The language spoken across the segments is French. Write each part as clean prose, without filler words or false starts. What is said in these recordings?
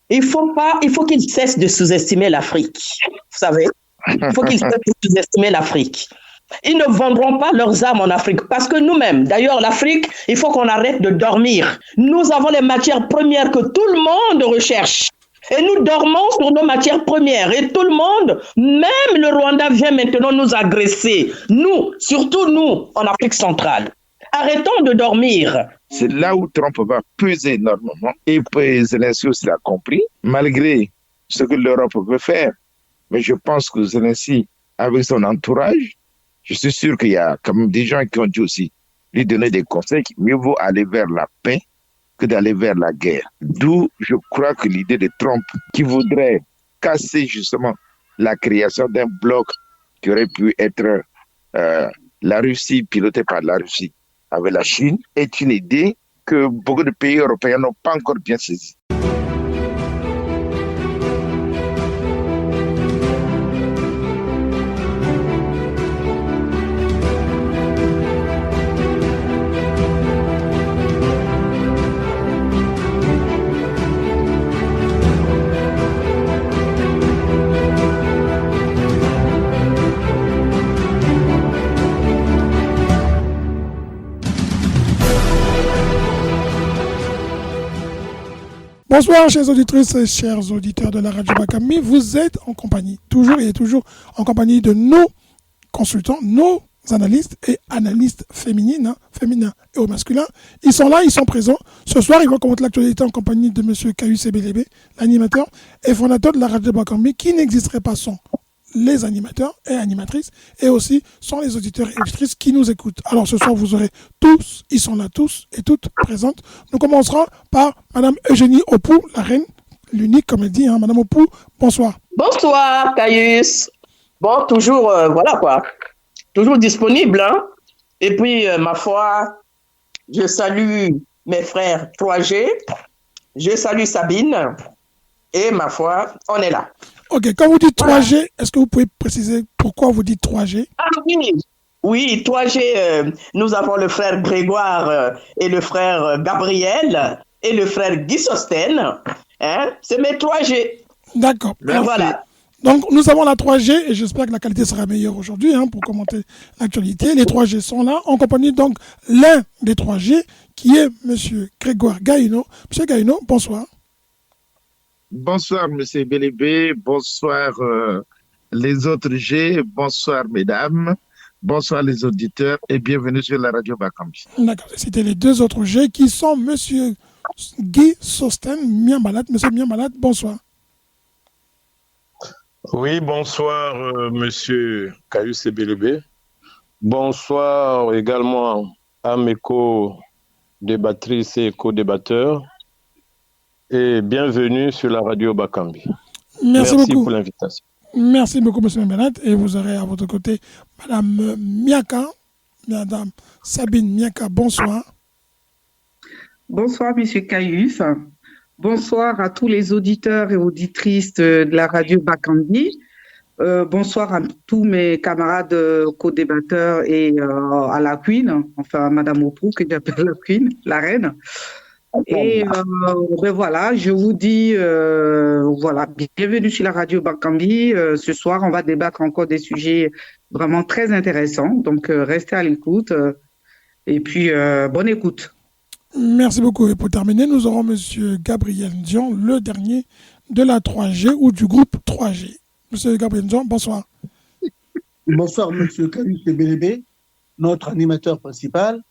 Il faut qu'ils cessent de sous-estimer l'Afrique. Vous savez, il faut qu'ils cessent de sous-estimer l'Afrique. Ils ne vendront pas leurs âmes en Afrique parce que nous-mêmes, d'ailleurs, l'Afrique, il faut qu'on arrête de dormir. Nous avons les matières premières que tout le monde recherche. Et nous dormons sur nos matières premières. Et tout le monde, même le Rwanda vient maintenant nous agresser. Nous, surtout nous, en Afrique centrale. Arrêtons de dormir. C'est là où Trump va peser énormément. Et Zelensky aussi l'a compris, malgré ce que l'Europe veut faire. Mais je pense que Zelensky, avec son entourage, je suis sûr qu'il y a quand même des gens qui ont dû aussi lui donner des conseils qu'il mieux vaut aller vers la paix que d'aller vers la guerre. D'où je crois que l'idée de Trump qui voudrait casser justement la création d'un bloc qui aurait pu être la Russie, pilotée par la Russie avec la Chine, est une idée que beaucoup de pays européens n'ont pas encore bien saisie. Bonsoir, chers auditrices et chers auditeurs de la radio Bakambi. Vous êtes en compagnie, toujours en compagnie de nos consultants, nos analystes et analystes féminines et au masculin. Ils sont là, ils sont présents. Ce soir, ils vont commenter l'actualité en compagnie de M. Kayus Ebelebe, l'animateur et fondateur de la radio Bakambi, qui n'existerait pas sans les animateurs et animatrices, et aussi sans les auditeurs et auditrices qui nous écoutent. Alors ce soir, vous aurez tous, ils sont là tous et toutes présentes. Nous commencerons par Madame Eugénie Opou, la reine, l'unique, comme elle dit, hein. Madame Opou, bonsoir. Bonsoir, Kayus. Bon, toujours, voilà quoi, toujours disponible, hein. Et puis, ma foi, je salue mes frères 3G, je salue Sabine, et ma foi, on est là. Ok, quand vous dites 3G, est-ce que vous pouvez préciser pourquoi vous dites 3G? Ah oui, 3G, nous avons le frère Grégoire et le frère Gabriel et le frère Guy Sosten. Hein? C'est mes 3G. D'accord. Voilà. Donc, nous avons la 3G et j'espère que la qualité sera meilleure aujourd'hui pour commenter l'actualité. Les 3G sont là, en compagnie donc l'un des 3G qui est M. Grégoire Gaïno. M. Gaïno, bonsoir. Bonsoir, M. Belébé. Bonsoir, les autres G. Bonsoir, mesdames. Bonsoir, les auditeurs. Et bienvenue sur la radio Bakambi. D'accord. C'était les deux autres G qui sont M. Guy Sosten, Miambalat. M. Miambalat, bonsoir. Oui, bonsoir, M. Kayus Ebelebe. Bonsoir également à mes co-débattrices et co-débatteurs. Et bienvenue sur la radio Bakambi. Merci beaucoup pour l'invitation. Merci beaucoup, M. Miambalat. Et vous aurez à votre côté Mme Miaka, Mme Sabine Miaka, bonsoir. Bonsoir, M. Kayus. Bonsoir à tous les auditeurs et auditrices de la radio Bakambi. Bonsoir à tous mes camarades co-débatteurs et à la Queen, enfin à Madame Opou, que j'appelle la Queen, la reine. Et ben voilà, je vous dis voilà, bienvenue sur la radio Bakambi. Ce soir, on va débattre encore des sujets vraiment très intéressants. Donc, restez à l'écoute et puis bonne écoute. Merci beaucoup. Et pour terminer, nous aurons M. Gabriel Dion, le dernier de la 3G ou du groupe 3G. M. Gabriel Dion, bonsoir. Bonsoir, M. Kayus Ebelebe, notre animateur principal.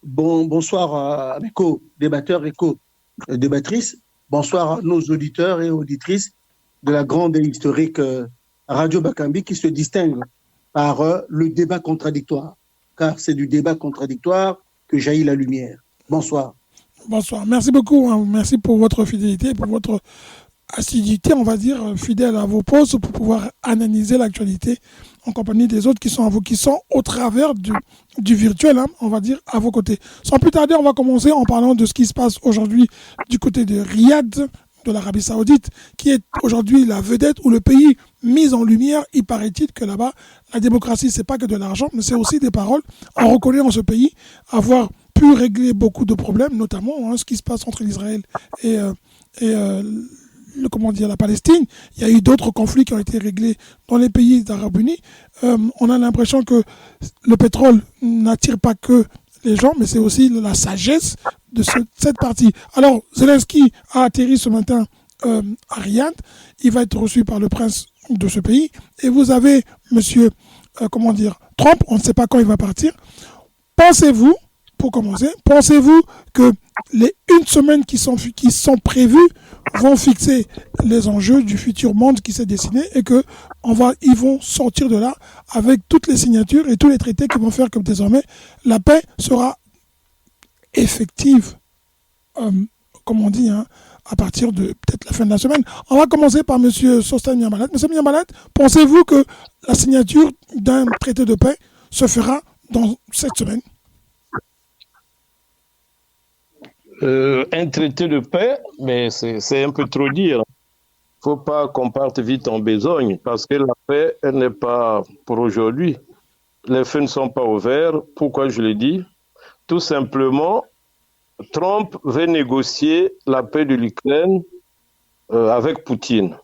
Bonsoir à mes co-débatteurs et co-débattrices. Bonsoir à nos auditeurs et auditrices de la grande et historique radio Bakambi qui se distingue par le débat contradictoire. Car c'est du débat contradictoire que jaillit la lumière. Bonsoir. Bonsoir. Merci beaucoup. Merci pour votre fidélité, pour votre assiduité, on va dire, fidèle à vos pauses pour pouvoir analyser l'actualité en compagnie des autres qui sont à vous, qui sont au travers du virtuel, on va dire, à vos côtés. Sans plus tarder, on va commencer en parlant de ce qui se passe aujourd'hui du côté de Riyad, de l'Arabie Saoudite, qui est aujourd'hui la vedette ou le pays mis en lumière. Il paraît-il que là-bas, la démocratie, c'est pas que de l'argent, mais c'est aussi des paroles. On reconnaît en ce pays avoir pu régler beaucoup de problèmes, notamment ce qui se passe entre l'Israël et la Palestine. Il y a eu d'autres conflits qui ont été réglés dans les pays d'Arabes Unis. On a l'impression que le pétrole n'attire pas que les gens, mais c'est aussi la sagesse de cette partie. Alors, Zelensky a atterri ce matin à Riyad. Il va être reçu par le prince de ce pays. Et vous avez monsieur, Trump, on ne sait pas quand il va partir. Pensez-vous, pour commencer, que les 1 semaine qui sont prévues vont fixer les enjeux du futur monde qui s'est dessiné et que ils vont sortir de là avec toutes les signatures et tous les traités qui vont faire que désormais la paix sera effective, comme on dit, à partir de peut-être la fin de la semaine. On va commencer par M. Sostan Miamalat. M. Miamalat, pensez-vous que la signature d'un traité de paix se fera dans cette semaine? Un traité de paix, mais c'est un peu trop dire. Il ne faut pas qu'on parte vite en besogne, parce que la paix, elle n'est pas pour aujourd'hui. Les feux ne sont pas ouverts. Pourquoi je le dis? Tout simplement, Trump veut négocier la paix de l'Ukraine avec Poutine.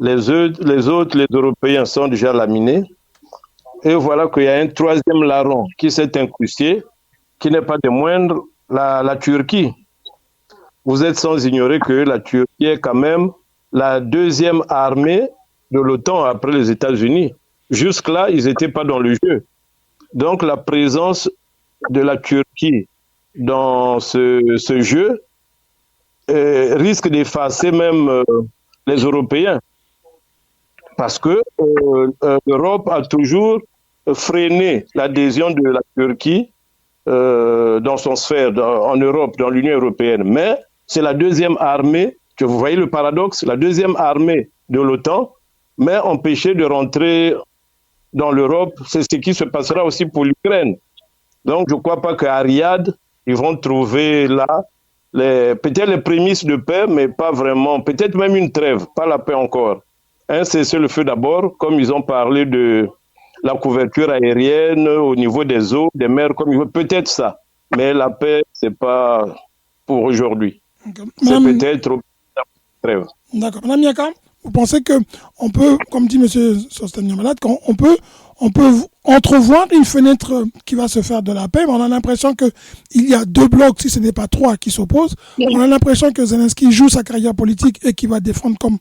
Les autres, les Européens sont déjà laminés. Et voilà qu'il y a un troisième larron qui s'est incrusté, qui n'est pas des moindres, la Turquie. Vous êtes sans ignorer que la Turquie est quand même la deuxième armée de l'OTAN après les États-Unis. Jusque-là, ils n'étaient pas dans le jeu. Donc la présence de la Turquie dans ce jeu risque d'effacer même les Européens. Parce que l'Europe a toujours freiné l'adhésion de la Turquie dans son sphère, en Europe, dans l'Union européenne. Mais c'est la deuxième armée, que vous voyez le paradoxe, la deuxième armée de l'OTAN, mais empêchée de rentrer dans l'Europe. C'est ce qui se passera aussi pour l'Ukraine. Donc je ne crois pas qu'à Riyad, ils vont trouver là peut-être les prémices de paix, mais pas vraiment, peut-être même une trêve, pas la paix encore. Un cessez-le-feu d'abord, comme ils ont parlé de la couverture aérienne au niveau des eaux, des mers, peut-être ça. Mais la paix, ce n'est pas pour aujourd'hui. C'est peut-être une trêve. D'accord. Madame Yaka, vous pensez qu'on peut, comme dit M. Sostan-Miamalat, qu'on peut entrevoir une fenêtre qui va se faire de la paix, mais on a l'impression qu'il y a 2 blocs, si ce n'est pas 3, qui s'opposent. On a l'impression que Zelensky joue sa carrière politique et qu'il va défendre comme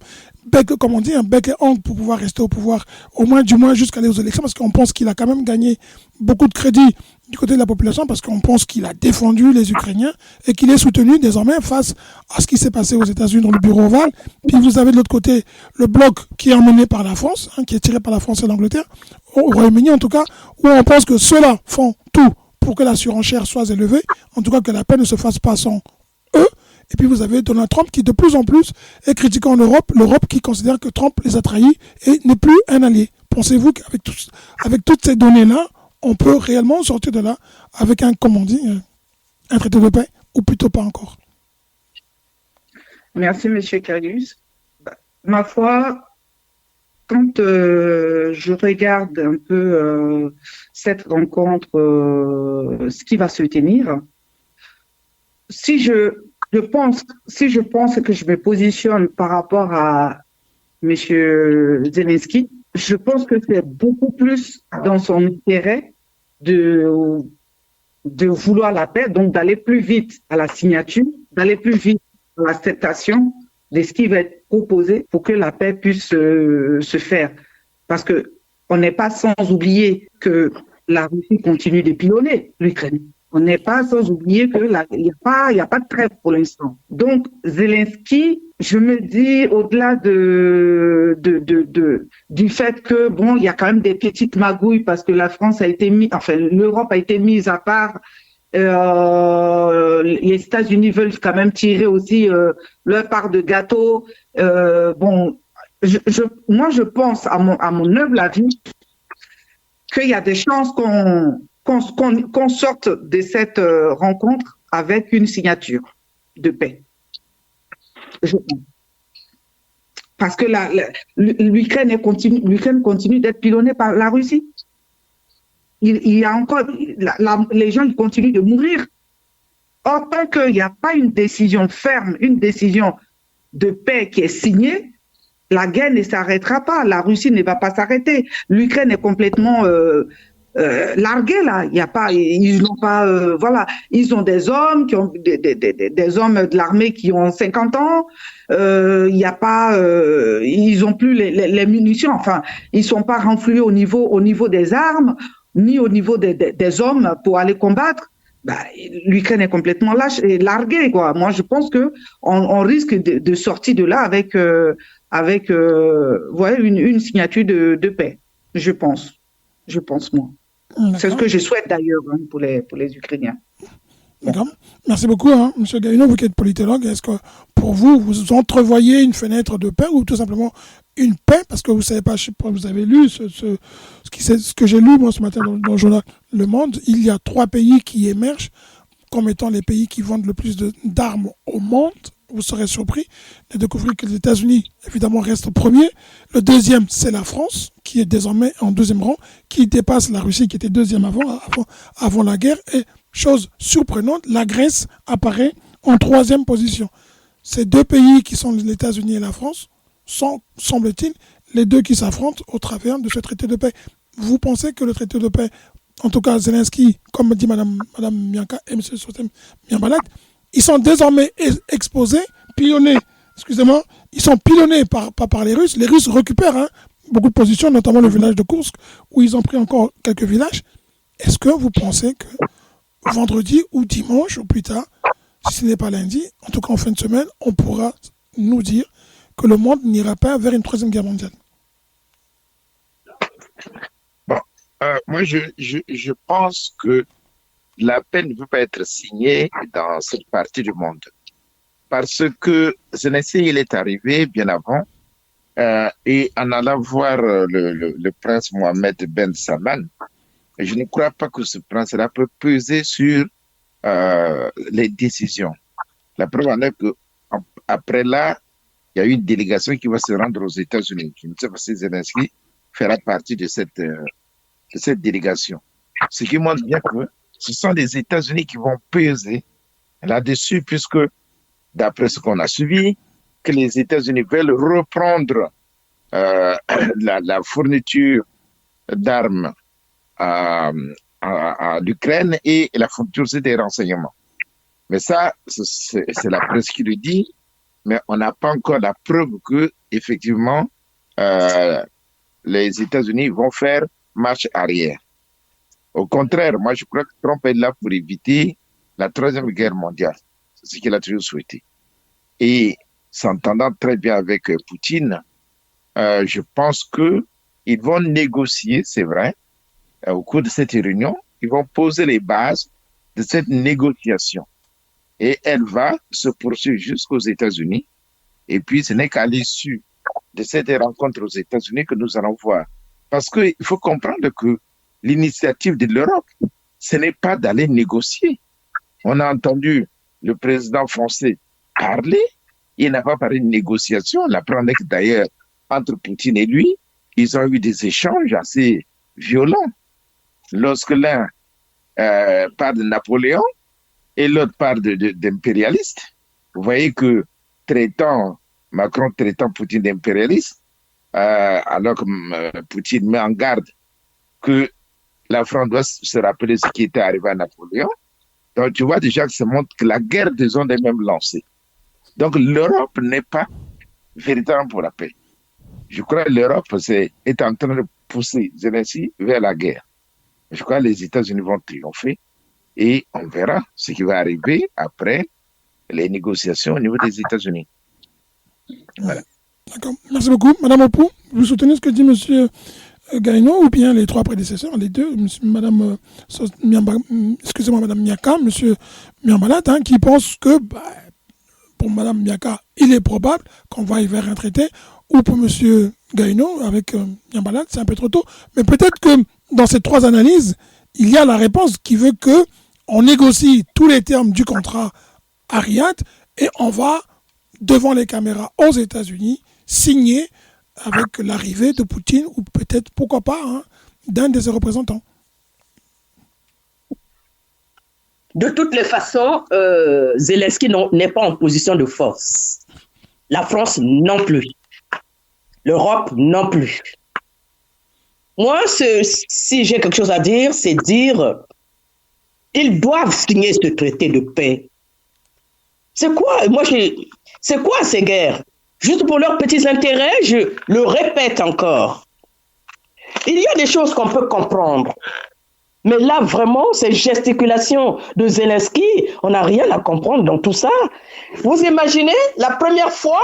on dit, un bec et ongle pour pouvoir rester au pouvoir, du moins jusqu'à aller aux élections, parce qu'on pense qu'il a quand même gagné beaucoup de crédit du côté de la population, parce qu'on pense qu'il a défendu les Ukrainiens et qu'il est soutenu désormais face à ce qui s'est passé aux États-Unis dans le bureau ovale. Puis vous avez de l'autre côté le bloc qui est emmené par la France, qui est tiré par la France et l'Angleterre, au Royaume-Uni en tout cas, où on pense que ceux-là font tout pour que la surenchère soit élevée, en tout cas que la paix ne se fasse pas sans eux. Et puis vous avez Donald Trump qui de plus en plus est critiqué en Europe, l'Europe qui considère que Trump les a trahis et n'est plus un allié. Pensez-vous qu'avec toutes ces données-là, on peut réellement sortir de là avec un traité de paix, ou plutôt pas encore? Merci, M. Carius. Ma foi, quand je regarde un peu cette rencontre, ce qui va se tenir, si je pense que je me positionne par rapport à M. Zelensky, je pense que c'est beaucoup plus dans son intérêt de vouloir la paix, donc d'aller plus vite à la signature, d'aller plus vite à l'acceptation de ce qui va être proposé pour que la paix puisse se faire. Parce que on n'est pas sans oublier que la Russie continue de pilonner l'Ukraine. On n'est pas sans oublier que il n'y a pas de trêve pour l'instant. Donc, Zelensky, je me dis, au-delà du fait que, il y a quand même des petites magouilles parce que la France a été l'Europe a été mise à part. Les États-Unis veulent quand même tirer aussi leur part de gâteau. Moi, je pense, à mon humble avis, qu'il y a des chances qu'on sorte de cette rencontre avec une signature de paix. Je pense. Parce que l'Ukraine continue d'être pilonnée par la Russie. Il y a encore, les gens ils continuent de mourir. Or, tant qu'il n'y a pas une décision ferme, une décision de paix qui est signé, la guerre ne s'arrêtera pas. La Russie ne va pas s'arrêter. L'Ukraine est complètement larguée là. Il y a pas, ils n'ont pas, voilà, ils ont des hommes qui ont des hommes de l'armée qui ont 50 ans. Il y a pas, ils ont plus les munitions. Enfin, ils sont pas renfloués au niveau des armes ni au niveau des hommes pour aller combattre. Bah, l'Ukraine est complètement lâche et larguée, quoi. Moi, je pense que on risque de sortir de là avec ouais, une signature de paix. Je pense moi. C'est ce que je souhaite d'ailleurs hein, pour les Ukrainiens. D'accord. Merci beaucoup, hein, M. Gaïno, vous qui êtes politologue. Est-ce que pour vous, vous entrevoyez une fenêtre de paix ou tout simplement une paix? Parce que vous ne savez pas, je sais pas, vous avez lu ce que j'ai lu moi ce matin dans le journal Le Monde. Il y a 3 pays qui émergent comme étant les pays qui vendent le plus d'armes au monde. Vous serez surpris de découvrir que les États-Unis, évidemment, restent au premier. Le deuxième, c'est la France, qui est désormais en deuxième rang, qui dépasse la Russie, qui était deuxième avant la guerre. Et chose surprenante, la Grèce apparaît en 3e position. Ces 2 pays qui sont les États-Unis et la France sont, semble-t-il, les 2 qui s'affrontent au travers de ce traité de paix. Vous pensez que le traité de paix, en tout cas Zelensky, comme dit Mme Mianka et M. Sotem Miambalak, ils sont désormais exposés, pilonnés, excusez-moi, ils sont pilonnés par les Russes. Les Russes récupèrent beaucoup de positions, notamment le village de Kursk, où ils ont pris encore quelques villages. Est-ce que vous pensez que vendredi ou dimanche, ou plus tard, si ce n'est pas lundi, en tout cas en fin de semaine, on pourra nous dire que le monde n'ira pas vers une 3e guerre mondiale? Bon, moi, je pense que la paix ne peut pas être signée dans cette partie du monde. Parce que Zelensky, il est arrivé bien avant, et en allant voir le prince Mohamed Ben Salman, je ne crois pas que ce prince-là peut peser sur les décisions. La preuve en est qu'après là, il y a eu une délégation qui va se rendre aux États-Unis. Je ne sais pas si Zelensky fera partie de cette délégation. Ce qui montre bien que ce sont les États-Unis qui vont peser là-dessus, puisque, d'après ce qu'on a suivi, que les États-Unis veulent reprendre la fourniture d'armes à l'Ukraine et la fourniture des renseignements. Mais ça, c'est la presse qui le dit, mais on n'a pas encore la preuve que, effectivement, les États-Unis vont faire marche arrière. Au contraire, moi, je crois que Trump est là pour éviter la 3e guerre mondiale. C'est ce qu'il a toujours souhaité. Et s'entendant très bien avec Poutine, je pense qu'ils vont négocier, c'est vrai, au cours de cette réunion, ils vont poser les bases de cette négociation. Et elle va se poursuivre jusqu'aux États-Unis. Et puis, ce n'est qu'à l'issue de cette rencontre aux États-Unis que nous allons voir. Parce qu'il faut comprendre que l'initiative de l'Europe, ce n'est pas d'aller négocier. On a entendu le président français parler, il n'a pas parlé de négociation. La preuve est que d'ailleurs, entre Poutine et lui, ils ont eu des échanges assez violents. Lorsque l'un parle de Napoléon et l'autre parle d'impérialiste, vous voyez que Macron traitant Poutine d'impérialiste, alors que Poutine met en garde que la France doit se rappeler ce qui était arrivé à Napoléon. Donc, tu vois déjà que ça montre que la guerre des ondes est même lancée. Donc, l'Europe n'est pas véritablement pour la paix. Je crois que l'Europe est en train de pousser Zelensky vers la guerre. Je crois que les États-Unis vont triompher et on verra ce qui va arriver après les négociations au niveau des États-Unis. Voilà. D'accord. Merci beaucoup. Madame Opou, vous soutenez ce que dit M. Gaïno ou bien les 3 prédécesseurs, les 2, Madame Miaka, M. Miambalat, qui pensent que pour Madame Miaka, il est probable qu'on va y vers un traité, ou pour M. Gaïno avec Miambalat, c'est un peu trop tôt. Mais peut-être que dans ces 3 analyses, il y a la réponse qui veut qu'on négocie tous les termes du contrat à Riyad et on va, devant les caméras aux États-Unis, signer avec l'arrivée de Poutine ou peut-être, pourquoi pas, d'un de ses représentants. De toutes les façons, Zelensky n'est pas en position de force. La France non plus. L'Europe non plus. Moi, si j'ai quelque chose à dire, c'est dire ils doivent signer ce traité de paix. C'est quoi? C'est quoi ces guerres? Juste pour leurs petits intérêts, je le répète encore. Il y a des choses qu'on peut comprendre. Mais là, vraiment, ces gesticulations de Zelensky, on n'a rien à comprendre dans tout ça. Vous imaginez, la première fois,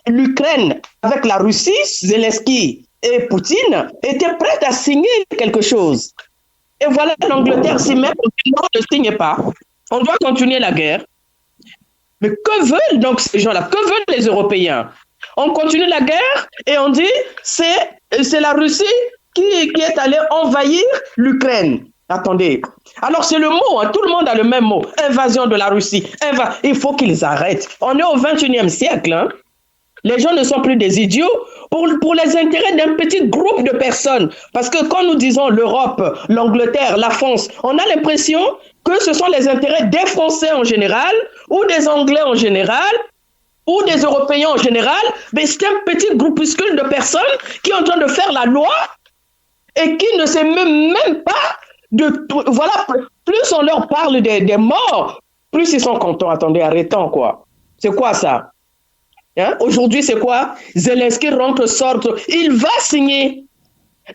l'Ukraine avec la Russie, Zelensky et Poutine étaient prêts à signer quelque chose. Et voilà, l'Angleterre s'y met, on ne signe pas. On doit continuer la guerre. Mais que veulent donc ces gens-là? Que veulent les Européens? On continue la guerre et on dit c'est la Russie qui est allée envahir l'Ukraine. Attendez. Alors c'est le mot, hein, tout le monde a le même mot. Invasion de la Russie. Il faut qu'ils arrêtent. On est au 21e siècle. Hein. Les gens ne sont plus des idiots pour les intérêts d'un petit groupe de personnes. Parce que quand nous disons l'Europe, l'Angleterre, la France, on a l'impression que ce sont les intérêts des Français en général, ou des Anglais en général, ou des Européens en général, mais c'est un petit groupuscule de personnes qui est en train de faire la loi et qui ne sait même pas de... Voilà, plus on leur parle des morts, plus ils sont contents. Attendez, arrêtons, quoi. C'est quoi ça? Hein? Aujourd'hui, c'est quoi? Zelensky sort, il va signer.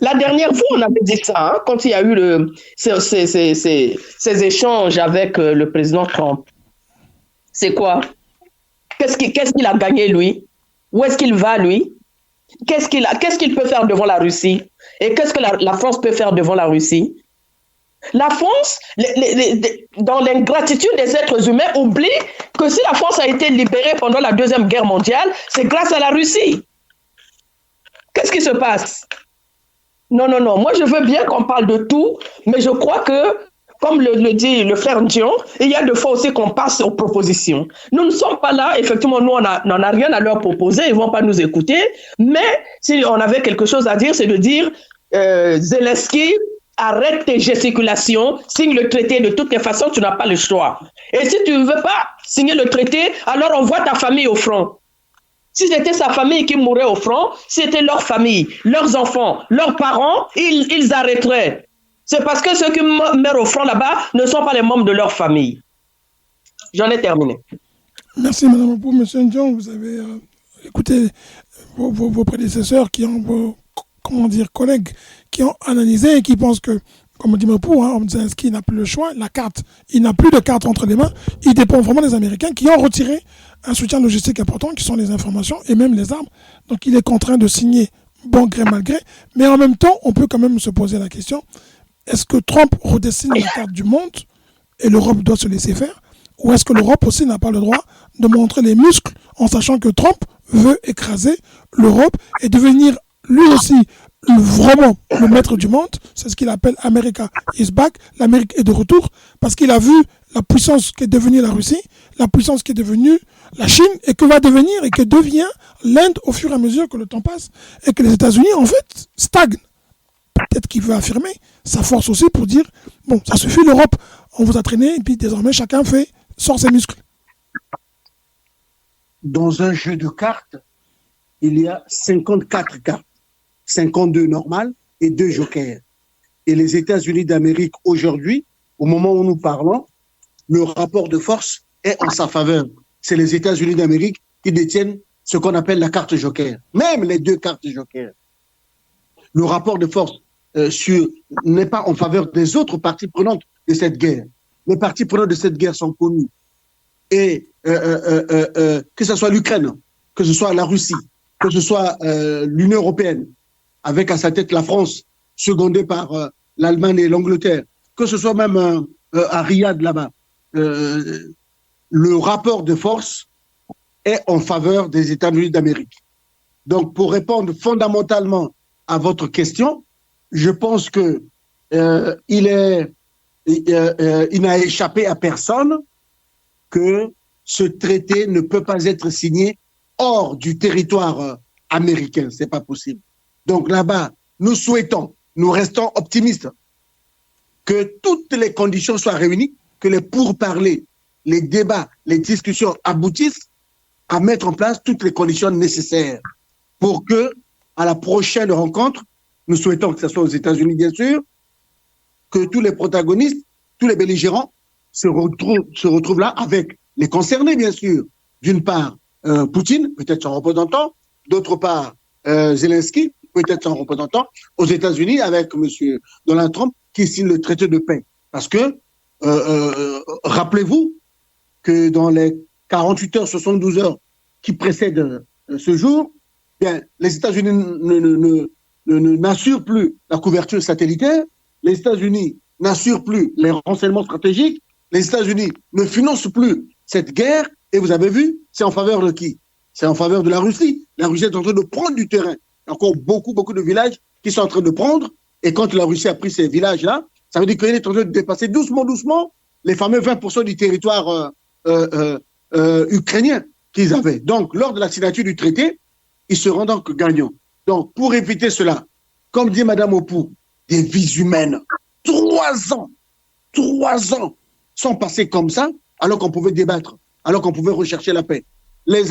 La dernière fois, on avait dit ça, hein, quand il y a eu ces échanges avec le président Trump. C'est quoi? Qu'est-ce qu'il a gagné, lui? Où est-ce qu'il va, lui? Qu'est-ce qu'il peut faire devant la Russie? Et qu'est-ce que la France peut faire devant la Russie? La France, dans l'ingratitude des êtres humains, oublie que si la France a été libérée pendant la Deuxième Guerre mondiale, c'est grâce à la Russie. Qu'est-ce qui se passe? Non. Moi, je veux bien qu'on parle de tout, mais je crois que, comme le dit le frère Dion, il y a des fois aussi qu'on passe aux propositions. Nous ne sommes pas là, effectivement, nous, on n'en a rien à leur proposer, ils ne vont pas nous écouter, mais si on avait quelque chose à dire, c'est de dire Zelensky, arrête tes gesticulations, signe le traité, de toutes les façons, tu n'as pas le choix. Et si tu ne veux pas signer le traité, alors envoie ta famille au front. Si c'était sa famille qui mourait au front, si c'était leur famille, leurs enfants, leurs parents, ils arrêteraient. C'est parce que ceux qui meurent au front là-bas ne sont pas les membres de leur famille. J'en ai terminé. Merci Madame Opou. Monsieur Ndion, vous avez écouté vos prédécesseurs qui ont vos collègues qui ont analysé et qui pensent que, comme dit Mopou, Zelensky n'a plus le choix, il n'a plus de carte entre les mains, il dépend vraiment des Américains qui ont retiré un soutien logistique important, qui sont les informations et même les armes. Donc il est contraint de signer bon gré mal gré, mais en même temps, on peut quand même se poser la question, est-ce que Trump redessine la carte du monde et l'Europe doit se laisser faire, ou est-ce que l'Europe aussi n'a pas le droit de montrer les muscles en sachant que Trump veut écraser l'Europe et devenir lui aussi vraiment le maître du monde? C'est ce qu'il appelle America is back, l'Amérique est de retour, parce qu'il a vu la puissance qui est devenue la Russie, la puissance qui est devenue la Chine, et que va devenir et que devient l'Inde au fur et à mesure que le temps passe, et que les États-Unis en fait stagnent. Peut-être qu'il veut affirmer sa force aussi pour dire, bon, ça suffit l'Europe, on vous a traîné, et puis désormais chacun sort ses muscles. Dans un jeu de cartes, il y a 54 cartes. 52 normales et 2 jokers. Et les États-Unis d'Amérique, aujourd'hui, au moment où nous parlons, le rapport de force est en sa faveur. C'est les États-Unis d'Amérique qui détiennent ce qu'on appelle la carte joker. Même les 2 cartes joker. Le rapport de force n'est pas en faveur des autres parties prenantes de cette guerre. Les parties prenantes de cette guerre sont connues. Et que ce soit l'Ukraine, que ce soit la Russie, que ce soit l'Union européenne, avec à sa tête la France, secondée par l'Allemagne et l'Angleterre, que ce soit même à Riyad là-bas, le rapport de force est en faveur des États-Unis d'Amérique. Donc, pour répondre fondamentalement à votre question, je pense que il n'a échappé à personne que ce traité ne peut pas être signé hors du territoire américain. C'est pas possible. Donc là-bas, nous souhaitons, nous restons optimistes que toutes les conditions soient réunies, que les pourparlers, les débats, les discussions aboutissent à mettre en place toutes les conditions nécessaires pour que, à la prochaine rencontre, nous souhaitons que ce soit aux États-Unis, bien sûr, que tous les protagonistes, tous les belligérants se retrouvent là avec les concernés, bien sûr. D'une part, Poutine, peut-être son représentant, d'autre part, Zelensky, peut-être son représentant, aux États-Unis avec M. Donald Trump, qui signe le traité de paix. Parce que, rappelez-vous que dans les 48 heures, 72 heures qui précèdent ce jour, bien, les États-Unis n'assurent plus la couverture satellitaire, les États-Unis n'assurent plus les renseignements stratégiques, les États-Unis ne financent plus cette guerre, et vous avez vu, c'est en faveur de qui? C'est en faveur de la Russie. La Russie est en train de prendre du terrain. Il y a encore beaucoup de villages qui sont en train de prendre, et quand la Russie a pris ces villages-là, ça veut dire qu'elle est en train de dépasser doucement les fameux 20% du territoire ukrainien qu'ils avaient. Donc, lors de la signature du traité, ils seront donc gagnants. Donc, pour éviter cela, comme dit Mme Opou, des vies humaines, 3 ans sont passés comme ça, alors qu'on pouvait débattre, alors qu'on pouvait rechercher la paix. Les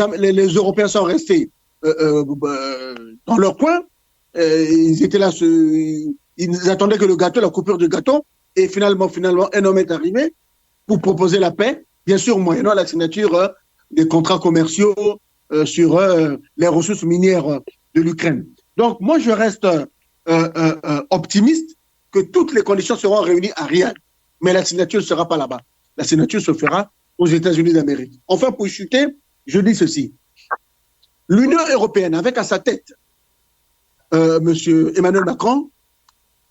Européens sont restés dans leur coin, ils étaient là, ils attendaient que la coupure du gâteau, et finalement, un homme est arrivé pour proposer la paix, bien sûr, moyennant la signature des contrats commerciaux sur les ressources minières de l'Ukraine. Donc, moi, je reste optimiste que toutes les conditions seront réunies à Riyad, mais la signature ne sera pas là-bas. La signature se fera aux États-Unis d'Amérique. Enfin, pour chuter, je dis ceci. L'Union européenne, avec à sa tête M. Emmanuel Macron,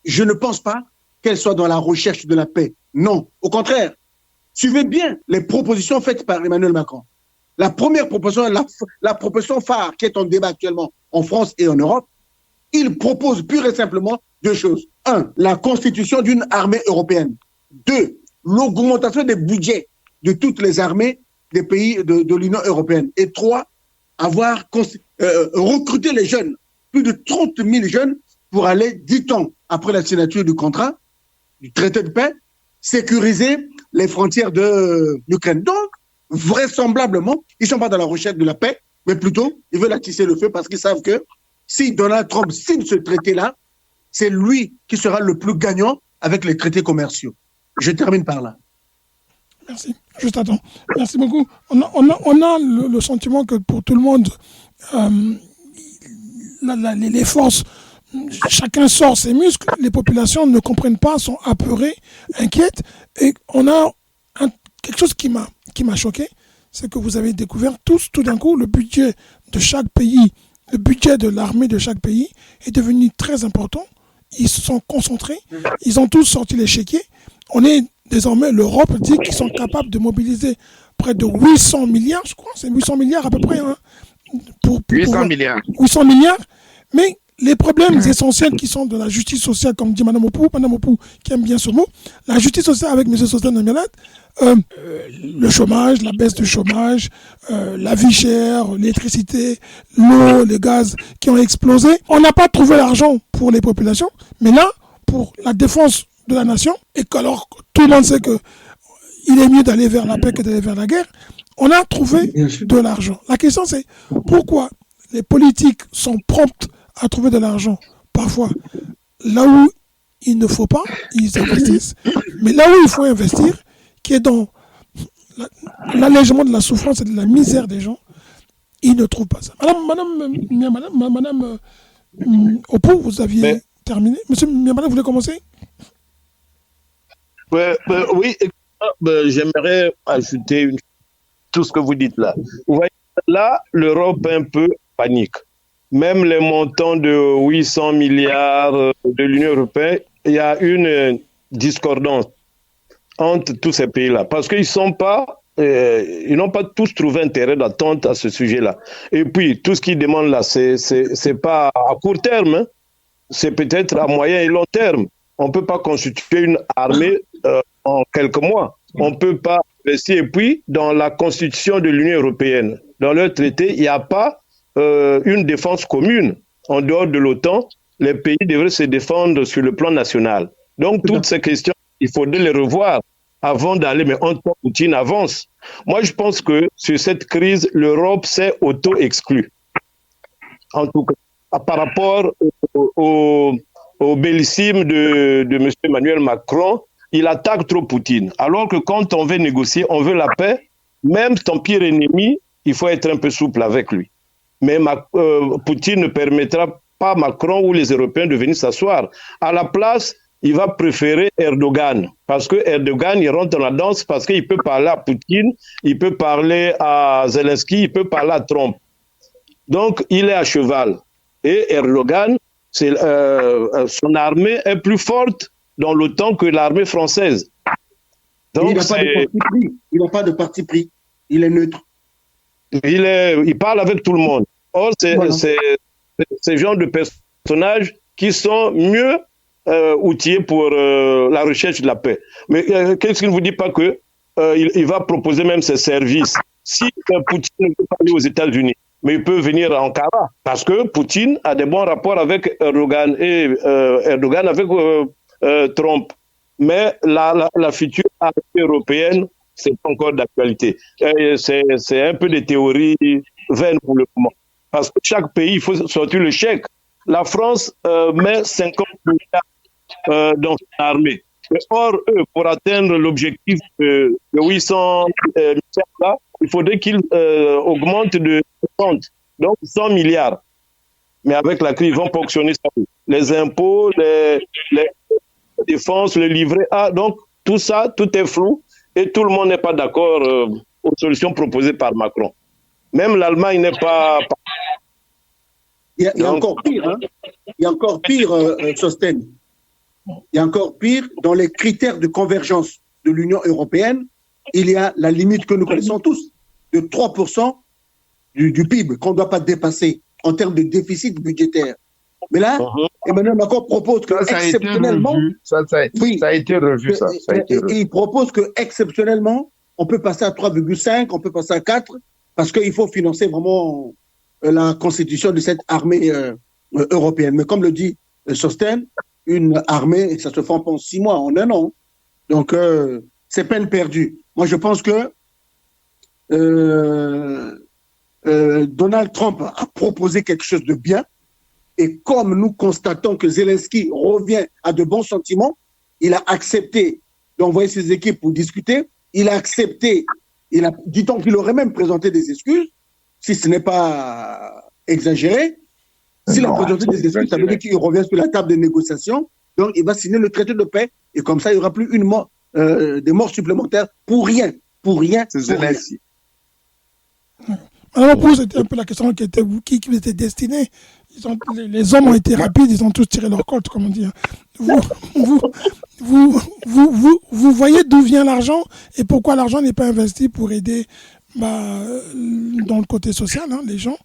je ne pense pas qu'elle soit dans la recherche de la paix. Non, au contraire. Suivez bien les propositions faites par Emmanuel Macron. La première proposition, la proposition phare qui est en débat actuellement en France et en Europe, il propose pure et simplement 2 choses. 1, la constitution d'une armée européenne. 2, l'augmentation des budgets de toutes les armées des pays de l'Union européenne. Et 3, avoir recruté les jeunes, plus de 30 000 jeunes, pour aller, 10 ans après la signature du contrat, du traité de paix, sécuriser les frontières de l'Ukraine. Donc, vraisemblablement, ils ne sont pas dans la recherche de la paix, mais plutôt, ils veulent attiser le feu parce qu'ils savent que si Donald Trump signe ce traité-là, c'est lui qui sera le plus gagnant avec les traités commerciaux. Je termine par là. Merci. Juste attends. Merci beaucoup. On a le sentiment que pour tout le monde, les forces, chacun sort ses muscles, les populations ne comprennent pas, sont apeurées, inquiètes. Et on a quelque chose qui m'a choqué, c'est que vous avez découvert tous, tout d'un coup, le budget de chaque pays, le budget de l'armée de chaque pays est devenu très important. Ils se sont concentrés, ils ont tous sorti les chéquiers. Désormais, l'Europe dit qu'ils sont capables de mobiliser près de 800 milliards, je crois, c'est 800 milliards à peu près. Hein, 800 milliards. 800 milliards, mais les problèmes essentiels qui sont de la justice sociale, comme dit Mme Opou qui aime bien ce mot, la justice sociale avec M. Sosten Namialat, le chômage, la baisse du chômage, la vie chère, l'électricité, l'eau, les gaz qui ont explosé. On n'a pas trouvé l'argent pour les populations, mais là, pour la défense de la nation, et qu'alors tout le monde sait qu'il est mieux d'aller vers la paix que d'aller vers la guerre, on a trouvé de l'argent. La question c'est pourquoi les politiques sont promptes à trouver de l'argent parfois là où il ne faut pas, ils investissent, mais là où il faut investir, qui est dans l'allègement de la souffrance et de la misère des gens, ils ne trouvent pas ça. Madame Opou, vous aviez terminé. Monsieur Miamana, vous voulez commencer? Oui, j'aimerais ajouter tout ce que vous dites là. Vous voyez, là, l'Europe un peu panique. Même les montants de 800 milliards de l'Union européenne, il y a une discordance entre tous ces pays-là. Parce qu'ils n'ont pas tous trouvé intérêt d'attente à ce sujet-là. Et puis, tout ce qu'ils demandent là, c'est pas à court terme, hein. C'est peut-être à moyen et long terme. On ne peut pas constituer une armée en quelques mois. On ne peut pas investir. Et puis, dans la constitution de l'Union européenne, dans leur traité, il n'y a pas une défense commune. En dehors de l'OTAN, les pays devraient se défendre sur le plan national. Donc, toutes ces questions, il faudrait les revoir. avant d'aller, mais on temps Poutine avance. Moi, je pense que sur cette crise, l'Europe s'est auto-exclue. En tout cas, par rapport au bellissime de M. Emmanuel Macron, il attaque trop Poutine. Alors que quand on veut négocier, on veut la paix, même ton pire ennemi, il faut être un peu souple avec lui. Mais Poutine ne permettra pas à Macron ou les Européens de venir s'asseoir. À la place, il va préférer Erdogan. Parce que Erdogan, il rentre dans la danse parce qu'il peut parler à Poutine, il peut parler à Zelensky, il peut parler à Trump. Donc, il est à cheval. Et Erdogan, son armée est plus forte dans l'OTAN que l'armée française. Donc, il n'a pas de parti pris. Il est neutre. Il parle avec tout le monde. Or, c'est ce genre de personnages qui sont mieux outillés pour la recherche de la paix. Mais qu'est-ce qu'il ne vous dit pas que il va proposer même ses services. Si Poutine ne peut pas aller aux États-Unis, mais il peut venir à Ankara, parce que Poutine a des bons rapports avec Erdogan et Erdogan avec Trump. Mais la future armée européenne, c'est pas encore d'actualité. C'est un peu des théories vaines pour le moment. Parce que chaque pays, il faut sortir le chèque. La France met 50 milliards dans son armée. Or, eux, pour atteindre l'objectif de 800 milliards, il faudrait qu'ils augmentent de 30, donc 100 milliards. Mais avec la crise, ils vont ponctionner ça. Les impôts, les défenses, les livrets A. Donc, tout ça, tout est flou et tout le monde n'est pas d'accord aux solutions proposées par Macron. Même l'Allemagne n'est pas... Il y a encore pire, hein. Il y a encore pire, Sosten. Il y a encore pire, dans les critères de convergence de l'Union européenne, il y a la limite que nous connaissons tous, de 3% du PIB qu'on ne doit pas dépasser en termes de déficit budgétaire. Mais là, Emmanuel Macron propose que exceptionnellement... Ça a été revu. Il propose que exceptionnellement, on peut passer à 3,5, on peut passer à 4, parce qu'il faut financer vraiment la constitution de cette armée européenne. Mais comme le dit Sosten, une armée, ça se fait en 6 mois, en 1 an. Donc, c'est peine perdue. Moi, je pense que Donald Trump a proposé quelque chose de bien. Et comme nous constatons que Zelensky revient à de bons sentiments, il a accepté d'envoyer ses équipes pour discuter. Il a accepté, dit-on qu'il aurait même présenté des excuses, si ce n'est pas exagéré. S'il a présenté des excuses, ça veut dire qu'il revient sur la table de négociation. Donc, il va signer le traité de paix. Et comme ça, il n'y aura plus des morts supplémentaires pour rien. Pour rien. C'est Zelensky. Alors, c'était un peu la question qui était destinée. Les hommes ont été rapides, ils ont tous tiré leur colte, comme on dit. Vous voyez d'où vient l'argent et pourquoi l'argent n'est pas investi pour aider dans le côté social. Hein, les gens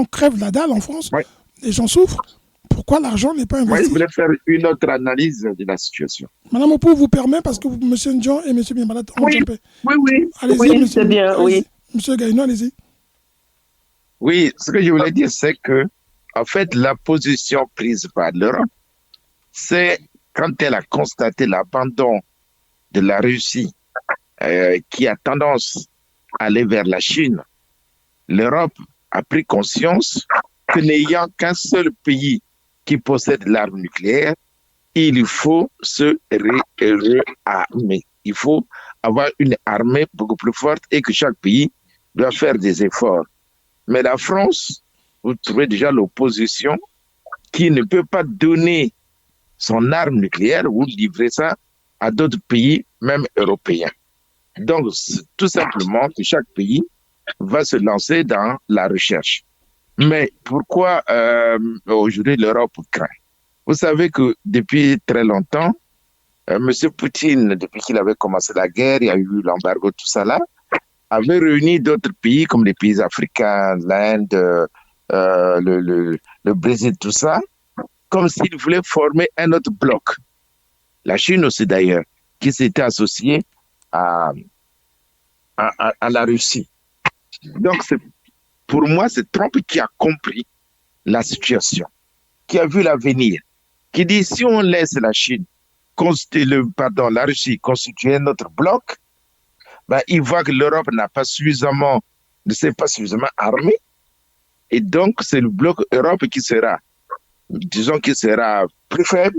crèvent la dalle en France, oui. Les gens souffrent. Pourquoi l'argent n'est pas investi? Moi, je voulais faire une autre analyse de la situation. Madame Opo vous permet, parce que M. Ndion et M. Bienbalat ont jumpé. Oui. Allez-y, oui, c'est bien, oui. M. Gaïno, allez-y. Oui, ce que je voulais dire, c'est que, en fait, la position prise par l'Europe, c'est quand elle a constaté l'abandon de la Russie, qui a tendance à aller vers la Chine, l'Europe a pris conscience que n'ayant qu'un seul pays qui possède l'arme nucléaire, il faut se réarmer. Il faut avoir une armée beaucoup plus forte et que chaque pays doit faire des efforts. Mais la France, vous trouvez déjà l'opposition qui ne peut pas donner son arme nucléaire ou livrer ça à d'autres pays, même européens. Donc, tout simplement que chaque pays va se lancer dans la recherche. Mais pourquoi aujourd'hui l'Europe craint? Vous savez que depuis très longtemps, M. Poutine, depuis qu'il avait commencé la guerre, il y a eu l'embargo, tout ça là, avait réuni d'autres pays comme les pays africains, l'Inde, le Brésil, tout ça, comme s'il voulait former un autre bloc. La Chine aussi d'ailleurs, qui s'était associée à la Russie. Donc pour moi, c'est Trump qui a compris la situation, qui a vu l'avenir, qui dit si on laisse la Chine la Russie constituait notre bloc, ben, il voit que l'Europe ne s'est pas suffisamment armée. Et donc, c'est le bloc Europe qui sera plus faible.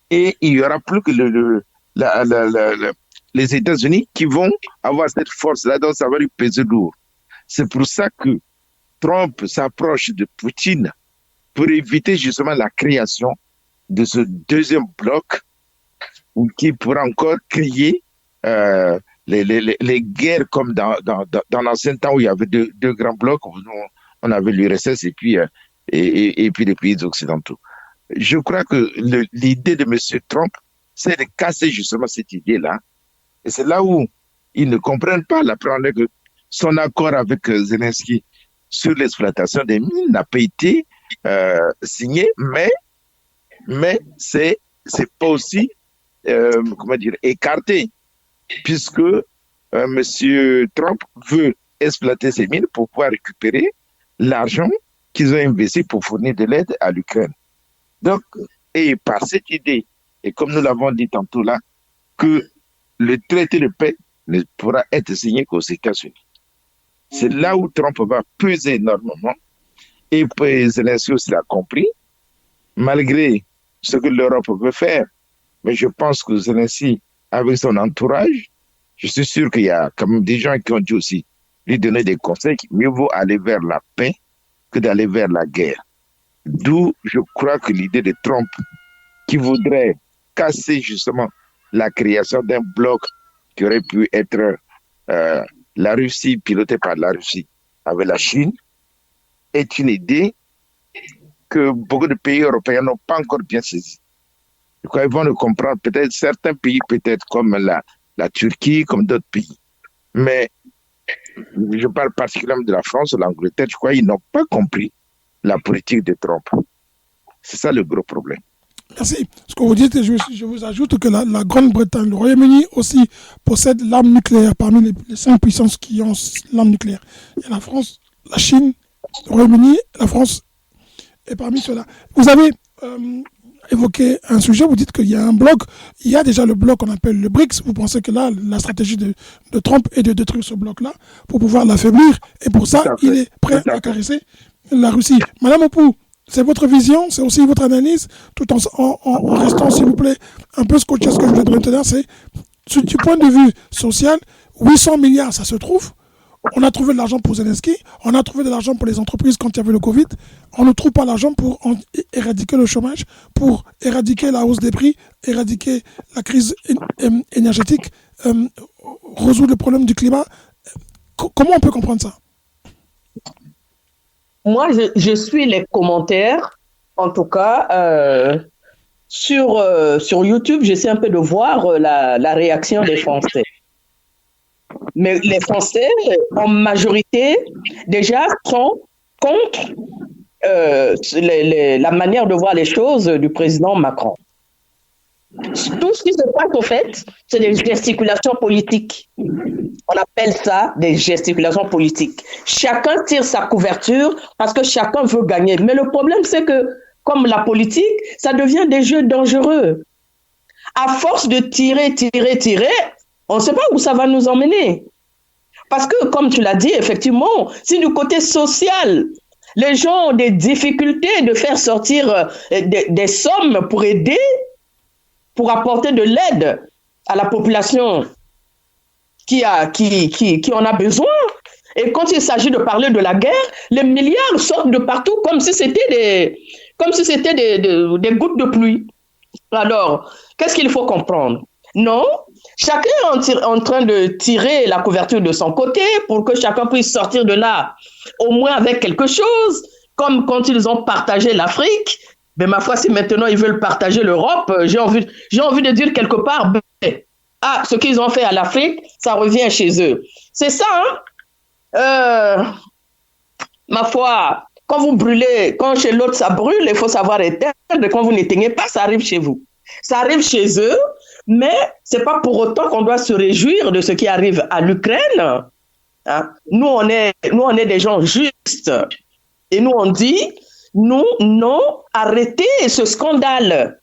Et il n'y aura plus que les États-Unis qui vont avoir cette force-là, donc ça va lui peser lourd. C'est pour ça que Trump s'approche de Poutine pour éviter justement la création de ce deuxième bloc qui pourra encore créer les guerres comme dans l'ancien temps où il y avait deux grands blocs, où on avait l'URSS et puis les pays occidentaux. Je crois que l'idée de M. Trump, c'est de casser justement cette idée-là. Et c'est là où ils ne comprennent pas. La preuve est que son accord avec Zelensky sur l'exploitation des mines n'a pas été signé, mais c'est pas aussi écarté, puisque M. Trump veut exploiter ces mines pour pouvoir récupérer l'argent qu'ils ont investi pour fournir de l'aide à l'Ukraine. Donc, et par cette idée, et comme nous l'avons dit tantôt là, que le traité de paix ne pourra être signé qu'aux États-Unis. C'est là où Trump va peser énormément. Et puis Zelensky aussi l'a compris, malgré ce que l'Europe veut faire. Mais je pense que Zelensky, avec son entourage, je suis sûr qu'il y a quand même des gens qui ont dû aussi lui donner des conseils qu'il mieux vaut aller vers la paix que d'aller vers la guerre. D'où je crois que l'idée de Trump, qui voudrait casser justement la création d'un bloc qui aurait pu être la Russie, pilotée par la Russie avec la Chine, est une idée que beaucoup de pays européens n'ont pas encore bien saisie. Je crois qu'ils vont le comprendre, peut-être certains pays, peut-être comme la Turquie, comme d'autres pays. Mais je parle particulièrement de la France, de l'Angleterre, je crois qu'ils n'ont pas compris la politique de Trump. C'est ça le gros problème. Merci. Ce que vous dites, je vous ajoute que la Grande-Bretagne, le Royaume-Uni aussi possède l'arme nucléaire parmi les 5 puissances qui ont l'arme nucléaire. Il y a la France, la Chine, le Royaume-Uni, la France est parmi ceux-là. Vous avez évoqué un sujet, vous dites qu'il y a un bloc, il y a déjà le bloc qu'on appelle le BRICS. Vous pensez que là, la stratégie de Trump est de détruire ce bloc-là pour pouvoir l'affaiblir, et pour ça, il est prêt à caresser la Russie. Madame Opou, c'est votre vision, c'est aussi votre analyse, tout en restant, s'il vous plaît, un peu scotché. Ce que je voulais dire maintenant, c'est, du point de vue social, 800 milliards, ça se trouve. On a trouvé de l'argent pour Zelensky, on a trouvé de l'argent pour les entreprises quand il y avait le Covid. On ne trouve pas l'argent pour éradiquer le chômage, pour éradiquer la hausse des prix, éradiquer la crise énergétique, résoudre le problème du climat. Comment on peut comprendre ça? Moi, je suis les commentaires, en tout cas, sur YouTube, j'essaie un peu de voir la réaction des Français. Mais les Français, en majorité, déjà, sont contre la manière de voir les choses du président Macron. Tout ce qui se passe, au fait, c'est des gesticulations politiques. On appelle ça des gesticulations politiques. Chacun tire sa couverture parce que chacun veut gagner. Mais le problème, c'est que, comme la politique, ça devient des jeux dangereux. À force de tirer, on ne sait pas où ça va nous emmener. Parce que, comme tu l'as dit, effectivement, si du côté social, les gens ont des difficultés de faire sortir des sommes pour aider, pour apporter de l'aide à la population qui en a besoin. Et quand il s'agit de parler de la guerre, les milliards sortent de partout comme si c'était des gouttes de pluie. Alors, qu'est-ce qu'il faut comprendre? Non, chacun est en train de tirer la couverture de son côté pour que chacun puisse sortir de là, au moins avec quelque chose, comme quand ils ont partagé l'Afrique. Mais ma foi, si maintenant ils veulent partager l'Europe, j'ai envie de dire quelque part, ce qu'ils ont fait à l'Afrique, ça revient chez eux. C'est ça, hein? Ma foi, quand vous brûlez, quand chez l'autre ça brûle, il faut savoir éteindre. Quand vous n'éteignez pas, ça arrive chez vous. Ça arrive chez eux, mais c'est pas pour autant qu'on doit se réjouir de ce qui arrive à l'Ukraine. Hein? Nous, on est des gens justes. Et nous, on dit, non, arrêtez ce scandale.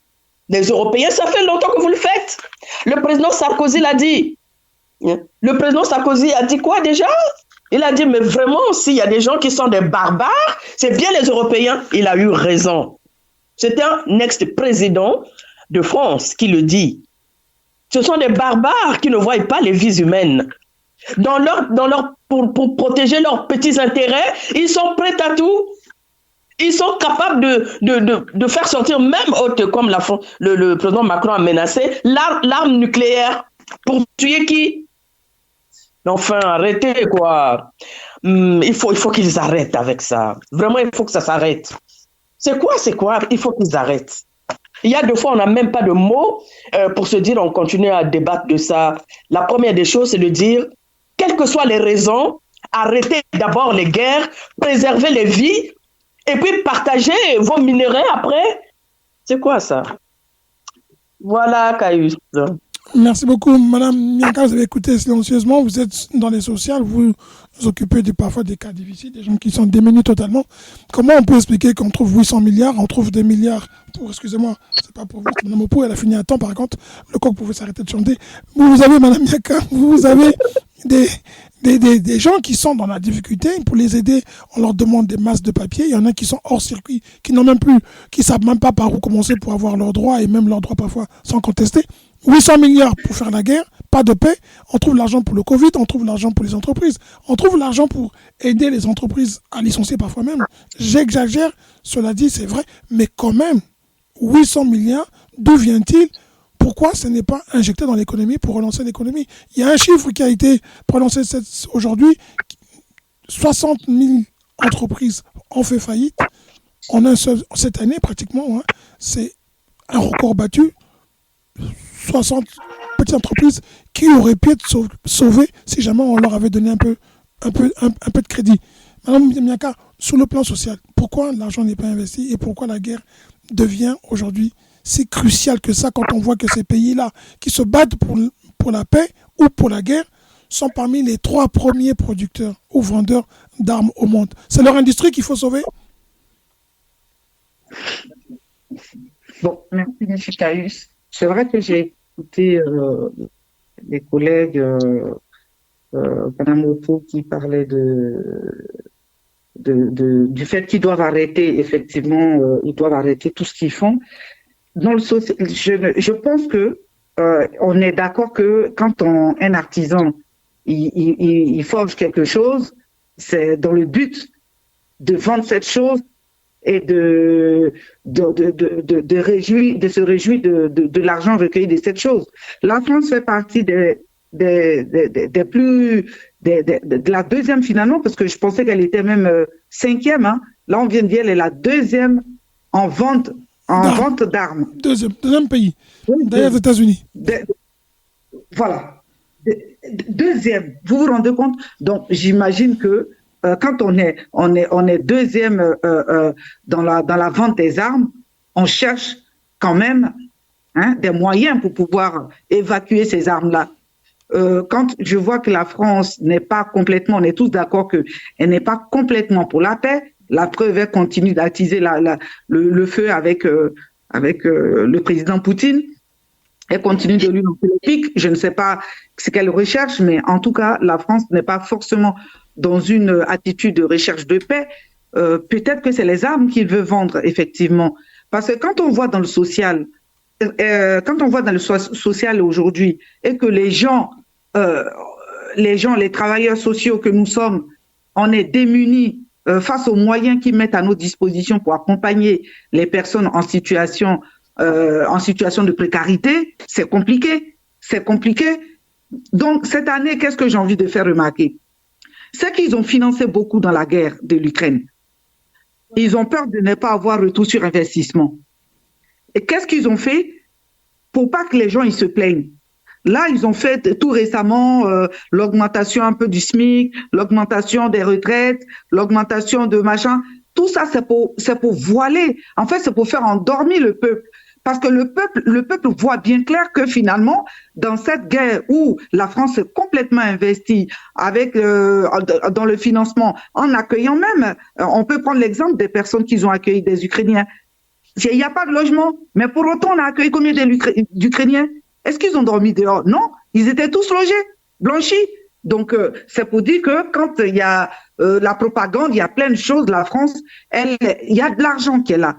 Les Européens, ça fait longtemps que vous le faites. Le président Sarkozy l'a dit. Le président Sarkozy a dit quoi déjà? Il a dit, mais vraiment, s'il y a des gens qui sont des barbares, c'est bien les Européens. Il a eu raison. C'est un ex-président de France qui le dit. Ce sont des barbares qui ne voient pas les vies humaines. Pour protéger leurs petits intérêts, ils sont prêts à tout. Ils sont capables de faire sortir, même comme le président Macron a menacé, l'arme nucléaire pour tuer qui? Enfin, arrêtez, quoi. Il faut qu'ils arrêtent avec ça. Vraiment, il faut que ça s'arrête. C'est quoi? Il faut qu'ils arrêtent. Il y a 2 fois, on n'a même pas de mots pour se dire, on continue à débattre de ça. La première des choses, c'est de dire, quelles que soient les raisons, arrêtez d'abord les guerres, préservez les vies, et puis partagez vos minerais après. C'est quoi ça? Voilà, Caius. Merci beaucoup, Madame Mianka. Vous avez écouté silencieusement. Vous êtes dans les sociales. Vous vous occupez parfois des cas difficiles, des gens qui sont démunis totalement. Comment on peut expliquer qu'on trouve 800 milliards, on trouve des milliards excusez-moi, c'est pas pour vous, Mme Opou, elle a fini à temps, par contre, le coq pouvait s'arrêter de chanter. Vous avez, Mme Mianka, vous avez des gens qui sont dans la difficulté. Pour les aider, on leur demande des masses de papier. Il y en a qui sont hors circuit, qui n'ont même plus, qui savent même pas par où commencer pour avoir leurs droits, et même leurs droits parfois sans contester. 800 milliards pour faire la guerre, pas de paix. On trouve l'argent pour le Covid, on trouve l'argent pour les entreprises. On trouve l'argent pour aider les entreprises à licencier parfois même. J'exagère, cela dit, c'est vrai, mais quand même, 800 milliards, d'où vient-il? Pourquoi ce n'est pas injecté dans l'économie pour relancer l'économie? Il y a un chiffre qui a été prononcé aujourd'hui, 60 000 entreprises ont fait faillite en cette année pratiquement. Hein, c'est un record battu. 60 petites entreprises qui auraient pu être sauvées si jamais on leur avait donné un peu de crédit. Madame Mianka, sur le plan social, pourquoi l'argent n'est pas investi et pourquoi la guerre devient aujourd'hui si cruciale que ça quand on voit que ces pays-là qui se battent pour la paix ou pour la guerre sont parmi les 3 premiers producteurs ou vendeurs d'armes au monde? C'est leur industrie qu'il faut sauver? Bon, merci, M. Caius. C'est vrai que j'ai écouté les collègues, Mme Opou, qui parlaient du fait qu'ils doivent arrêter, effectivement, ils doivent arrêter tout ce qu'ils font. Dans le social, je pense que on est d'accord que quand un artisan il forge quelque chose, c'est dans le but de vendre cette chose et de se réjouir de l'argent recueilli de cette chose. La France fait partie de la deuxième finalement, parce que je pensais qu'elle était même 5e. Hein. Là, on vient de dire qu'elle est la 2e en vente d'armes. Deuxième pays, derrière les États-Unis. Voilà. 2e. Vous vous rendez compte? Donc, j'imagine que quand on est 2e dans la vente des armes, on cherche quand même des moyens pour pouvoir évacuer ces armes-là. Quand je vois que la France n'est pas complètement, on est tous d'accord qu'elle n'est pas complètement pour la paix. La preuve, elle continue d'attiser le feu avec le président Poutine. Elle continue de lui lancer le pic. Je ne sais pas ce qu'elle recherche, mais en tout cas, la France n'est pas forcément dans une attitude de recherche de paix. Peut-être que c'est les armes qu'il veut vendre, effectivement. Parce que quand on voit dans le social, aujourd'hui, et que les travailleurs sociaux que nous sommes, on est démunis face aux moyens qu'ils mettent à nos dispositions pour accompagner les personnes en situation de précarité, c'est compliqué. Donc, cette année, qu'est-ce que j'ai envie de faire remarquer? C'est qu'ils ont financé beaucoup dans la guerre de l'Ukraine. Ils ont peur de ne pas avoir retour sur investissement. Et qu'est-ce qu'ils ont fait pour pas que les gens ils se plaignent? Là, ils ont fait tout récemment l'augmentation un peu du SMIC, l'augmentation des retraites, l'augmentation de machin. Tout ça, c'est pour voiler. En fait, c'est pour faire endormir le peuple. Parce que le peuple voit bien clair que finalement, dans cette guerre où la France est complètement investie avec dans le financement, en accueillant même, on peut prendre l'exemple des personnes qu'ils ont accueillies, des Ukrainiens. Il n'y a pas de logement. Mais pour autant, on a accueilli combien d'Ukrainiens? Est-ce qu'ils ont dormi dehors? Non, ils étaient tous logés, blanchis. Donc, c'est pour dire que quand il y a la propagande, il y a plein de choses, la France, il y a de l'argent qui est là.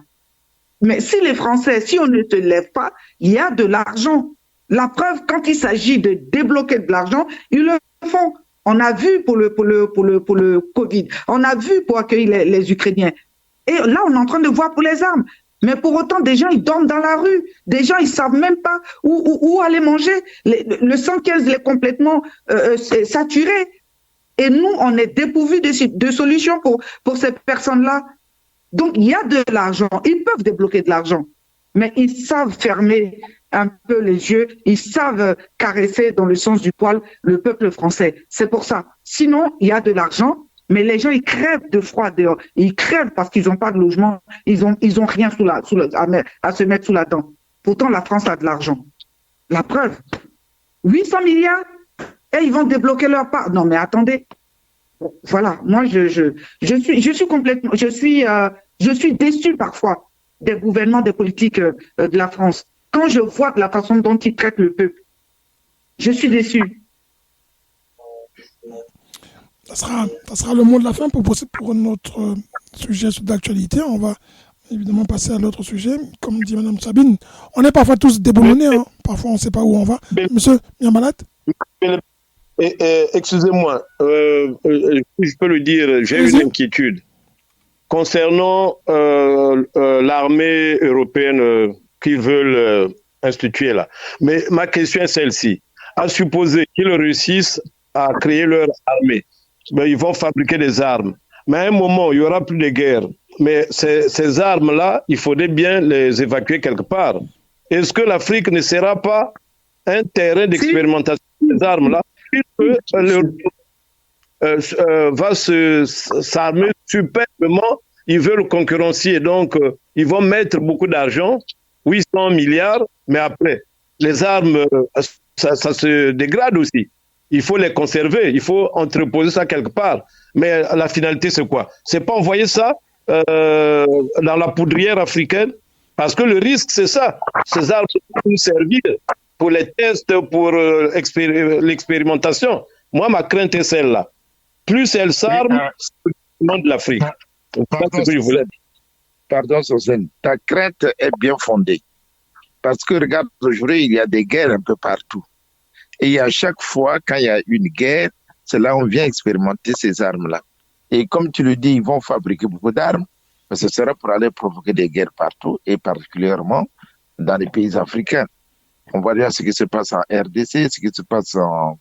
Mais si les Français, si on ne se lève pas, il y a de l'argent. La preuve, quand il s'agit de débloquer de l'argent, ils le font. On a vu pour le Covid, on a vu pour accueillir les Ukrainiens. Et là, on est en train de voir pour les armes. Mais pour autant, des gens, ils dorment dans la rue. Des gens, ils savent même pas où aller manger. Le 115 est complètement saturé. Et nous, on est dépourvus de solutions pour ces personnes-là. Donc, il y a de l'argent. Ils peuvent débloquer de l'argent. Mais ils savent fermer un peu les yeux. Ils savent caresser dans le sens du poil le peuple français. C'est pour ça. Sinon, il y a de l'argent. Mais les gens, ils crèvent de froid dehors. Ils crèvent parce qu'ils n'ont pas de logement. Ils ont rien à se mettre sous la dent. Pourtant, la France a de l'argent. La preuve. 800 milliards et ils vont débloquer leur part. Non, mais attendez. Voilà. Moi, je suis complètement, je suis déçu parfois des gouvernements, des politiques de la France. Quand je vois la façon dont ils traitent le peuple, je suis déçu. Ça sera le mot de la fin pour notre sujet d'actualité. On va évidemment passer à l'autre sujet. Comme dit Mme Sabine, on est parfois tous déboulonnés. Hein. Parfois, on ne sait pas où on va. Monsieur Miamalat? Excusez-moi, je peux le dire, j'ai une inquiétude. Concernant l'armée européenne qu'ils veulent instituer là. Mais ma question est celle-ci. À supposer qu'ils réussissent à créer leur armée, ben, ils vont fabriquer des armes. Mais à un moment, il n'y aura plus de guerre. Mais ces armes-là, il faudrait bien les évacuer quelque part. Est-ce que l'Afrique ne sera pas un terrain d'expérimentation des armes-là, va s'armer superbement? Ils veulent concurrencier. Donc, ils vont mettre beaucoup d'argent, 800 milliards, mais après, les armes, ça se dégrade aussi. Il faut les conserver, il faut entreposer ça quelque part. Mais la finalité, c'est quoi? C'est pas envoyer ça dans la poudrière africaine, parce que le risque, c'est ça. Ces armes vont nous servir pour les tests, pour l'expérimentation. Moi, ma crainte est celle-là. Plus elles s'arment, c'est le monde de l'Afrique. Pardon, Sosène, ta crainte est bien fondée. Parce que, regarde, aujourd'hui, il y a des guerres un peu partout. Et à chaque fois, quand il y a une guerre, c'est là où on vient expérimenter ces armes-là. Et comme tu le dis, ils vont fabriquer beaucoup d'armes, mais ce sera pour aller provoquer des guerres partout, et particulièrement dans les pays africains. On voit bien ce qui se passe en RDC, ce qui se passe au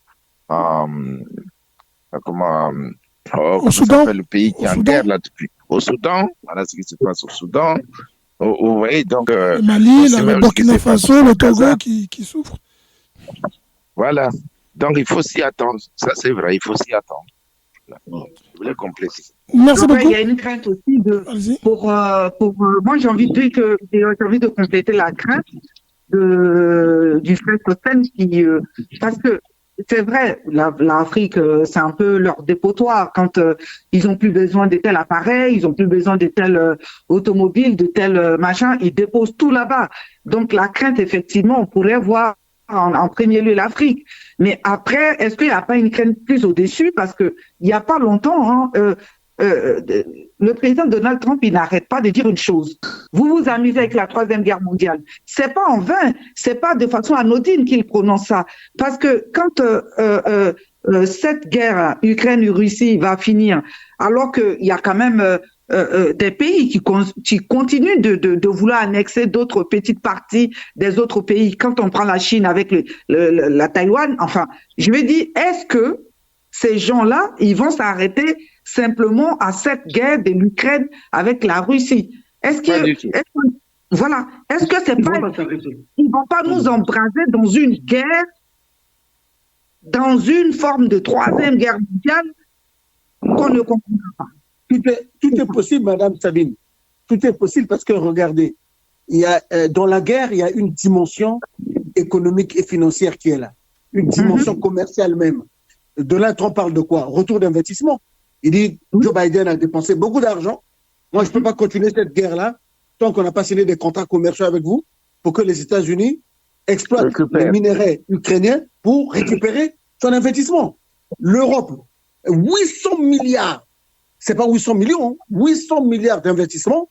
Soudan, le pays qui est en guerre là depuis. Au Soudan, voilà ce qui se passe au Soudan. Vous voyez, donc. Le Mali, le Burkina Faso, le Togo qui souffrent. Voilà. Donc, il faut s'y attendre. Ça, c'est vrai, il faut s'y attendre. Je voulais compléter. Merci beaucoup. Il y a une crainte aussi moi, j'ai envie de compléter la crainte du frère Sosten parce que c'est vrai, l'Afrique, c'est un peu leur dépotoir quand ils ont plus besoin de tel appareil, ils ont plus besoin de tel automobile, de tel machin, ils déposent tout là-bas. Donc, la crainte, effectivement, on pourrait voir en premier lieu l'Afrique. Mais après, est-ce qu'il n'y a pas une crainte plus au-dessus? Parce que il n'y a pas longtemps, le président Donald Trump, il n'arrête pas de dire une chose. Vous vous amusez avec la Troisième Guerre mondiale. C'est pas en vain, c'est pas de façon anodine qu'il prononce ça. Parce que quand cette guerre Ukraine-Russie va finir, alors qu'il y a quand même des pays qui continuent de vouloir annexer d'autres petites parties des autres pays. Quand on prend la Chine avec la Taïwan, enfin, je me dis, est-ce que ces gens-là, ils vont s'arrêter simplement à cette guerre de l'Ukraine avec la Russie? Est-ce que c'est pas, ils vont pas nous embraser dans une guerre, dans une forme de troisième guerre mondiale qu'on ne comprend pas? Tout est possible, Madame Sabine. Tout est possible parce que, regardez, dans la guerre, il y a une dimension économique et financière qui est là. Une dimension commerciale même. Donald Trump parle de quoi? Retour d'investissement. Il dit, Joe Biden a dépensé beaucoup d'argent. Moi, je ne peux pas continuer cette guerre-là tant qu'on n'a pas signé des contrats commerciaux avec vous pour que les États-Unis exploitent les minéraux ukrainiens pour récupérer son investissement. L'Europe, 800 milliards, c'est pas 800 millions, 800 milliards d'investissements.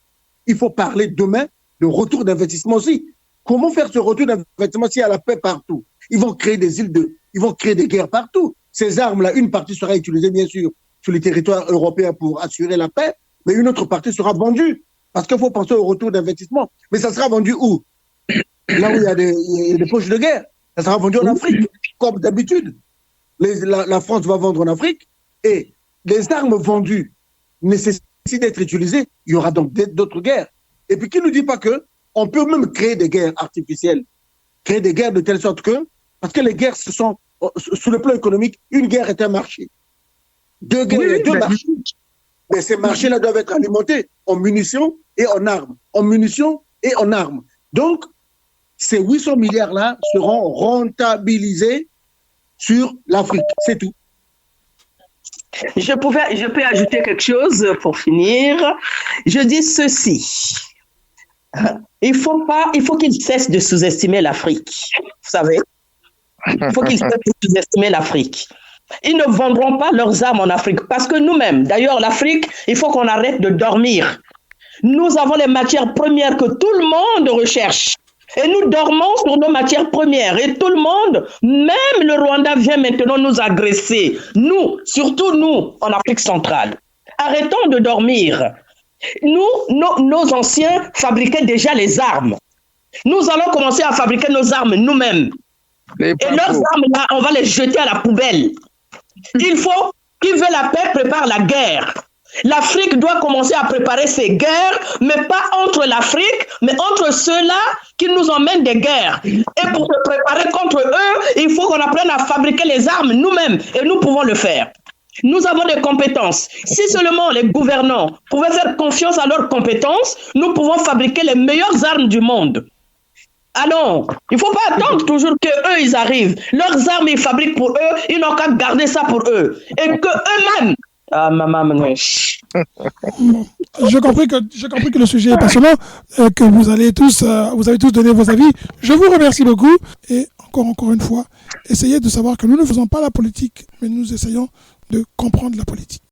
Il faut parler demain de retour d'investissement aussi. Comment faire ce retour d'investissement s'il y a la paix partout? Ils vont créer des ils vont créer des guerres partout. Ces armes-là, une partie sera utilisée bien sûr sur les territoires européens pour assurer la paix, mais une autre partie sera vendue. Parce qu'il faut penser au retour d'investissement. Mais ça sera vendu où? Là où il y a des poches de guerre. Ça sera vendu en Afrique, comme d'habitude. La France va vendre en Afrique et les armes vendues nécessitent d'être utilisées. Il y aura donc d'autres guerres. Et puis, qui ne dit pas qu'on peut même créer des guerres artificielles, créer des guerres de telle sorte que, parce que les guerres, ce sont, sur le plan économique, une guerre est un marché. Deux marchés. Mais ces marchés-là doivent être alimentés en munitions et en armes. En munitions et en armes. Donc, ces 800 milliards-là seront rentabilisés sur l'Afrique. C'est tout. Je peux ajouter quelque chose pour finir. Je dis ceci. Il faut qu'ils cessent de sous-estimer l'Afrique. Vous savez? Il faut qu'ils cessent de sous-estimer l'Afrique. Ils ne vendront pas leurs armes en Afrique parce que nous-mêmes, d'ailleurs l'Afrique, il faut qu'on arrête de dormir. Nous avons les matières premières que tout le monde recherche. Et nous dormons sur nos matières premières. Et tout le monde, même le Rwanda vient maintenant nous agresser. Nous, surtout nous, en Afrique centrale. Arrêtons de dormir. Nous, nos anciens fabriquaient déjà les armes. Nous allons commencer à fabriquer nos armes nous-mêmes. Et leurs armes, là, on va les jeter à la poubelle. Il faut, qui veut la paix, prépare la guerre. L'Afrique doit commencer à préparer ses guerres, mais pas entre l'Afrique, mais entre ceux-là qui nous emmènent des guerres. Et pour se préparer contre eux, il faut qu'on apprenne à fabriquer les armes nous-mêmes, et nous pouvons le faire. Nous avons des compétences. Si seulement les gouvernants pouvaient faire confiance à leurs compétences, nous pouvons fabriquer les meilleures armes du monde. Ah non, il ne faut pas attendre toujours qu'eux, ils arrivent. Leurs armes, ils fabriquent pour eux, ils n'ont qu'à garder ça pour eux. Et qu'eux-mêmes... Ah, maman, J'ai compris que le sujet est passionnant, que vous avez tous donné vos avis. Je vous remercie beaucoup et encore une fois, essayez de savoir que nous ne faisons pas la politique, mais nous essayons de comprendre la politique.